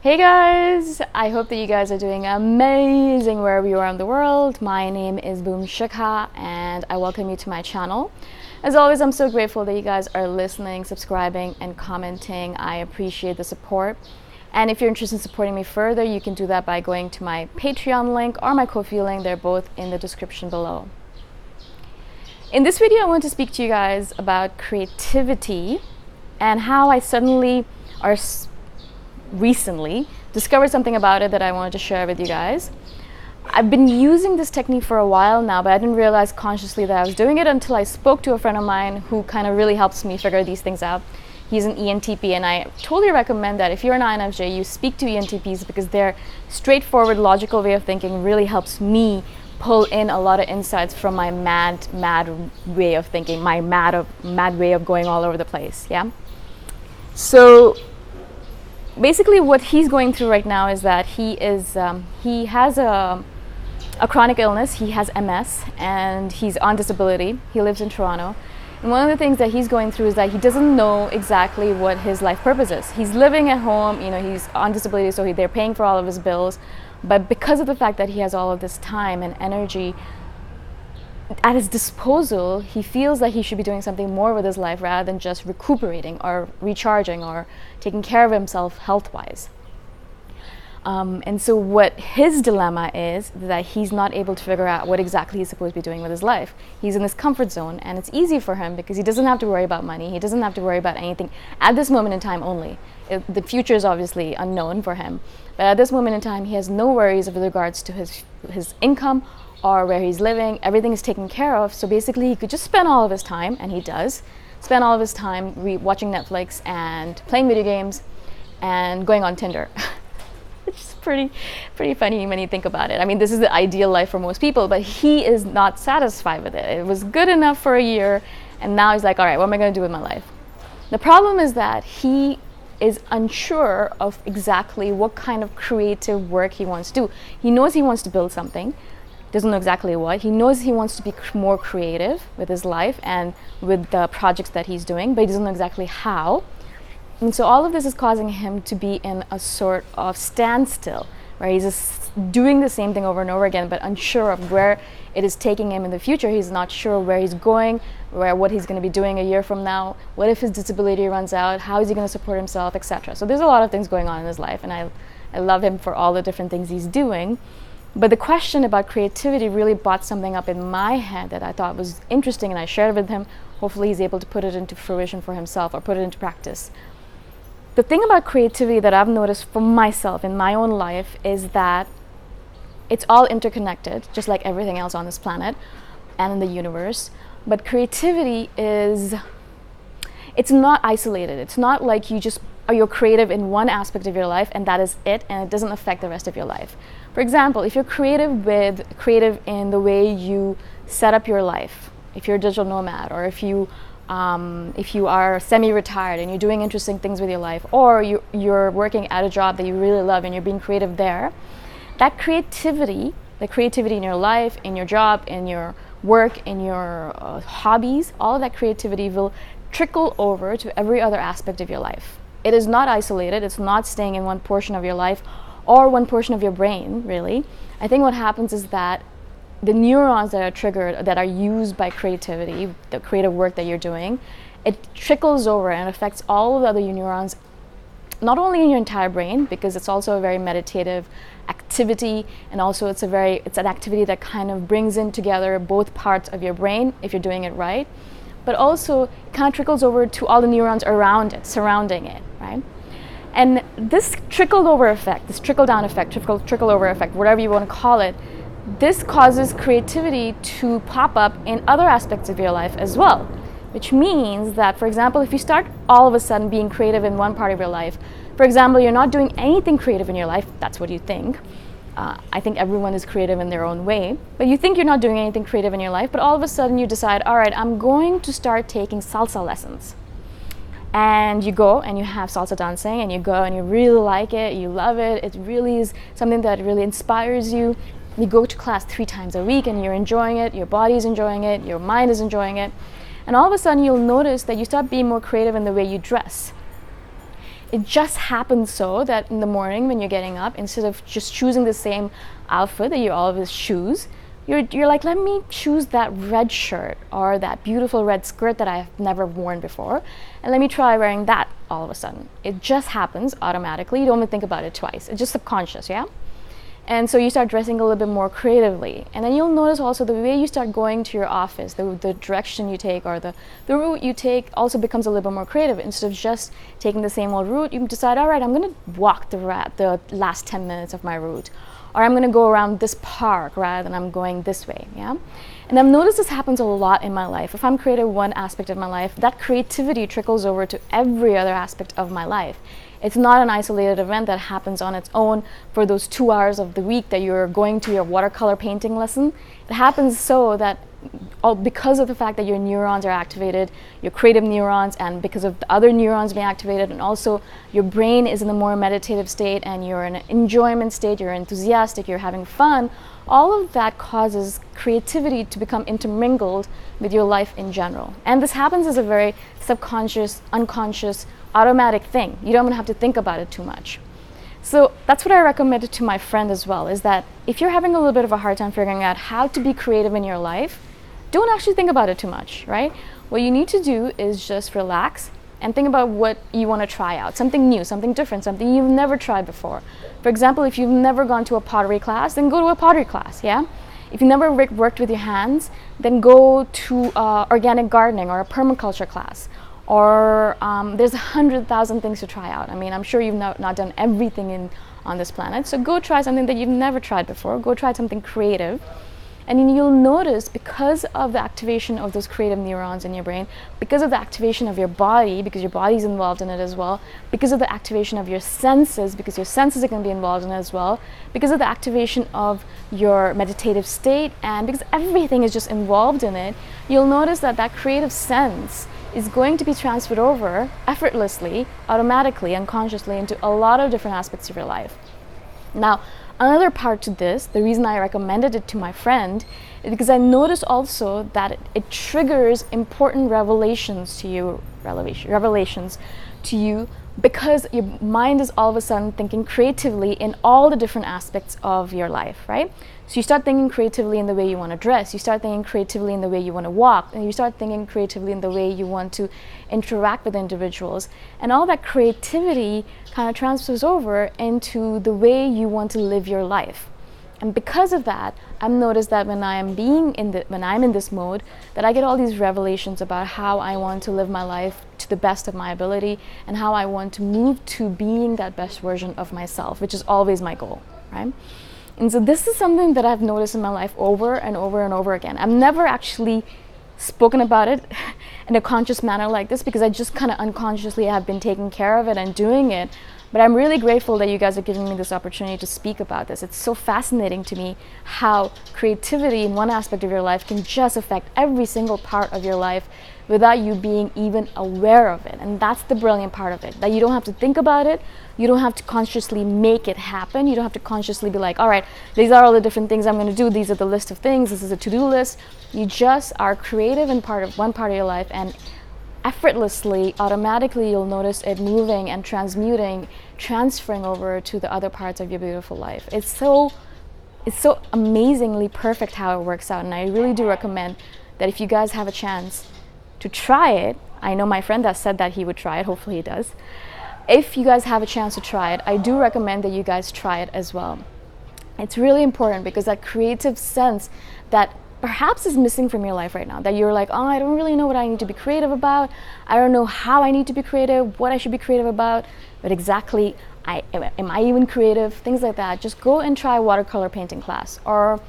Hey guys! I hope that you guys are doing amazing wherever you are in the world. My name is Boom Shikha and I welcome you to my channel. As always, I'm so grateful that you guys are listening, subscribing, and commenting. I appreciate the support. And if you're interested in supporting me further, you can do that by going to my Patreon link or my Ko-fi link. They're both in the description below. In this video, I want to speak to you guys about creativity and how I suddenly recently discovered something about it that I wanted to share with you guys. I've been using this technique for a while now, but I didn't realize consciously that I was doing it until I spoke to a friend of mine who kind of really helps me figure these things out. He's an ENTP, and I totally recommend that if you're an INFJ, you speak to ENTPs because their straightforward, logical way of thinking really helps me pull in a lot of insights from my mad way of thinking, my mad way of going all over the place. Yeah. So basically what he's going through right now is that he has a chronic illness. He has MS and he's on disability. He lives in Toronto. And one of the things that he's going through is that he doesn't know exactly what his life purpose is. He's living at home, he's on disability, so they're paying for all of his bills. But because of the fact that he has all of this time and energy at his disposal, he feels that he should be doing something more with his life rather than just recuperating or recharging or taking care of himself health-wise. And so what his dilemma is that he's not able to figure out what exactly he's supposed to be doing with his life. He's in this comfort zone, and it's easy for him because he doesn't have to worry about money. He doesn't have to worry about anything at this moment in time only. The future is obviously unknown for him, but at this moment in time, he has no worries with regards to his income or where he's living. Everything is taken care of. So basically, he could just spend all of his time, and he does spend all of his time watching Netflix and playing video games and going on Tinder. Which is pretty funny when you think about it. I mean, this is the ideal life for most people, but he is not satisfied with it. It was good enough for a year, and now he's like, all right, what am I going to do with my life? The problem is that he is unsure of exactly what kind of creative work he wants to do. He knows he wants to build something, doesn't know exactly what. He knows he wants to be more creative with his life and with the projects that he's doing, but he doesn't know exactly how. And so all of this is causing him to be in a sort of standstill, where he's just doing the same thing over and over again, but unsure of where it is taking him in the future. He's not sure where he's going, what he's going to be doing a year from now. What if his disability runs out? How is he going to support himself, etc. So there's a lot of things going on in his life, and I love him for all the different things he's doing. But the question about creativity really brought something up in my head that I thought was interesting, and I shared it with him. Hopefully he's able to put it into fruition for himself or put it into practice. The thing about creativity that I've noticed for myself in my own life is that it's all interconnected, just like everything else on this planet and in the universe. But creativity it's not isolated. It's not like you're creative in one aspect of your life and that is it, and it doesn't affect the rest of your life. For example, if you're creative in the way you set up your life, if you're a digital nomad, or if you are semi-retired and you're doing interesting things with your life, or you're working at a job that you really love and you're being creative there, that creativity, the creativity in your life, in your job, in your work, in your hobbies, all of that creativity will trickle over to every other aspect of your life. It is not isolated. It's not staying in one portion of your life or one portion of your brain, really. I think what happens is that the neurons that are triggered, that are used by creativity, the creative work that you're doing, it trickles over and affects all of the other neurons, not only in your entire brain, because it's also a very meditative activity, and also it's an activity that kind of brings in together both parts of your brain if you're doing it right, but also it kind of trickles over to all the neurons around it, surrounding it, right? And this trickle over effect, this trickle down effect, trickle over effect, whatever you want to call it, this causes creativity to pop up in other aspects of your life as well, which means that, for example, if you start all of a sudden being creative in one part of your life, for example, you're not doing anything creative in your life, that's what you think. I think everyone is creative in their own way, but you think you're not doing anything creative in your life, but all of a sudden you decide, all right, I'm going to start taking salsa lessons. And you go and you have salsa dancing, and you go and you really like it, you love it, it really is something that really inspires you. You go to class 3 times a week and you're enjoying it, your body's enjoying it, your mind is enjoying it. And all of a sudden you'll notice that you start being more creative in the way you dress. It just happens so that in the morning when you're getting up, instead of just choosing the same outfit that you always choose, you're like, let me choose that red shirt or that beautiful red skirt that I've never worn before, and let me try wearing that all of a sudden. It just happens automatically. You don't even think about it twice. It's just subconscious, yeah? And so you start dressing a little bit more creatively. And then you'll notice also the way you start going to your office, the direction you take or the route you take also becomes a little bit more creative. Instead of just taking the same old route, you decide, all right, I'm going to walk the last 10 minutes of my route. Or I'm going to go around this park rather than I'm going this way, yeah? And I've noticed this happens a lot in my life. If I'm creative one aspect of my life, that creativity trickles over to every other aspect of my life. It's not an isolated event that happens on its own for those 2 hours of the week that you're going to your watercolor painting lesson. It happens so that because of the fact that your neurons are activated, your creative neurons, and because of the other neurons being activated, and also your brain is in a more meditative state and you're in an enjoyment state, you're enthusiastic, you're having fun, all of that causes creativity to become intermingled with your life in general. And this happens as a very subconscious, unconscious, automatic thing. You don't even have to think about it too much. So that's what I recommended to my friend as well, is that if you're having a little bit of a hard time figuring out how to be creative in your life, don't actually think about it too much, right? What you need to do is just relax and think about what you want to try out, something new, something different, something you've never tried before. For example, if you've never gone to a pottery class, then go to a pottery class, yeah? If you've never worked with your hands, then go to organic gardening or a permaculture class. Or there's 100,000 things to try out. I mean, I'm sure you've not done everything on this planet. So go try something that you've never tried before. Go try something creative. And then you'll notice, because of the activation of those creative neurons in your brain, because of the activation of your body, because your body's involved in it as well, because of the activation of your senses, because your senses are going to be involved in it as well, because of the activation of your meditative state, and because everything is just involved in it, you'll notice that that creative sense is going to be transferred over effortlessly, automatically, unconsciously into a lot of different aspects of your life. Now, another part to this, the reason I recommended it to my friend, is because I noticed also that it triggers important revelations to you, because your mind is all of a sudden thinking creatively in all the different aspects of your life, right? So you start thinking creatively in the way you want to dress, you start thinking creatively in the way you want to walk, and you start thinking creatively in the way you want to interact with individuals. And all that creativity kind of transfers over into the way you want to live your life. And because of that, I've noticed that when I'm in this mode, that I get all these revelations about how I want to live my life to the best of my ability and how I want to move to being that best version of myself, which is always my goal, right? And so this is something that I've noticed in my life over and over and over again. I've never actually spoken about it in a conscious manner like this, because I just kind of unconsciously have been taking care of it and doing it. But I'm really grateful that you guys are giving me this opportunity to speak about this. It's so fascinating to me how creativity in one aspect of your life can just affect every single part of your life without you being even aware of it. And that's the brilliant part of it, that you don't have to think about it. You don't have to consciously make it happen. You don't have to consciously be like, all right, these are all the different things I'm going to do. These are the list of things. This is a to-do list. You just are creative in one part of your life, and effortlessly, automatically, you'll notice it moving and transmuting, transferring over to the other parts of your beautiful life. It's so amazingly perfect how it works out, and I really do recommend that if you guys have a chance to try it. I know my friend that said that he would try it. Hopefully he does. If you guys have a chance to try it, I do recommend that you guys try it as well. It's really important, because that creative sense that perhaps is missing from your life right now, that you're like, oh, I don't really know what I need to be creative about. I don't know how I need to be creative, what I should be creative about, but exactly, am I even creative? Things like that. Just go and try a watercolor painting class, or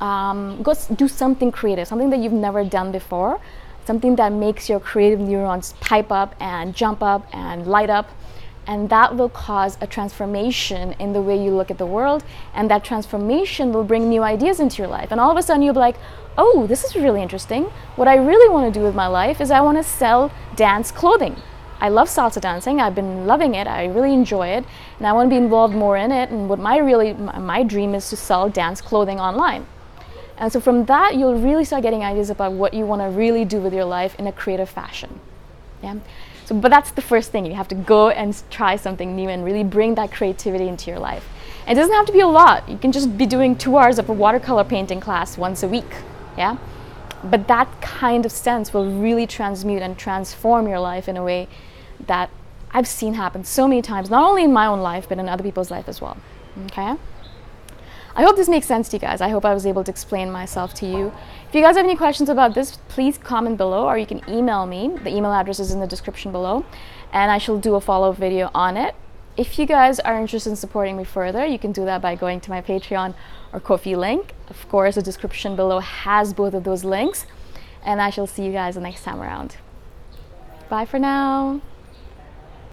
go do something creative, something that you've never done before, something that makes your creative neurons pipe up and jump up and light up. And that will cause a transformation in the way you look at the world, and that transformation will bring new ideas into your life. And all of a sudden you'll be like, oh, this is really interesting. What I really want to do with my life is I want to sell dance clothing. I love salsa dancing. I've been loving it. I really enjoy it, and I want to be involved more in it. And what my dream is to sell dance clothing online. And so from that, you'll really start getting ideas about what you want to really do with your life in a creative fashion. Yeah. So, but that's the first thing. You have to go and try something new and really bring that creativity into your life. And it doesn't have to be a lot. You can just be doing 2 hours of a watercolor painting class once a week. Yeah. But that kind of sense will really transmute and transform your life in a way that I've seen happen so many times, not only in my own life, but in other people's life as well. Okay? I hope this makes sense to you guys. I hope I was able to explain myself to you. If you guys have any questions about this, please comment below, or you can email me. The email address is in the description below, and I shall do a follow-up video on it. If you guys are interested in supporting me further, you can do that by going to my Patreon or Ko-fi link. Of course, the description below has both of those links, and I shall see you guys the next time around. Bye for now.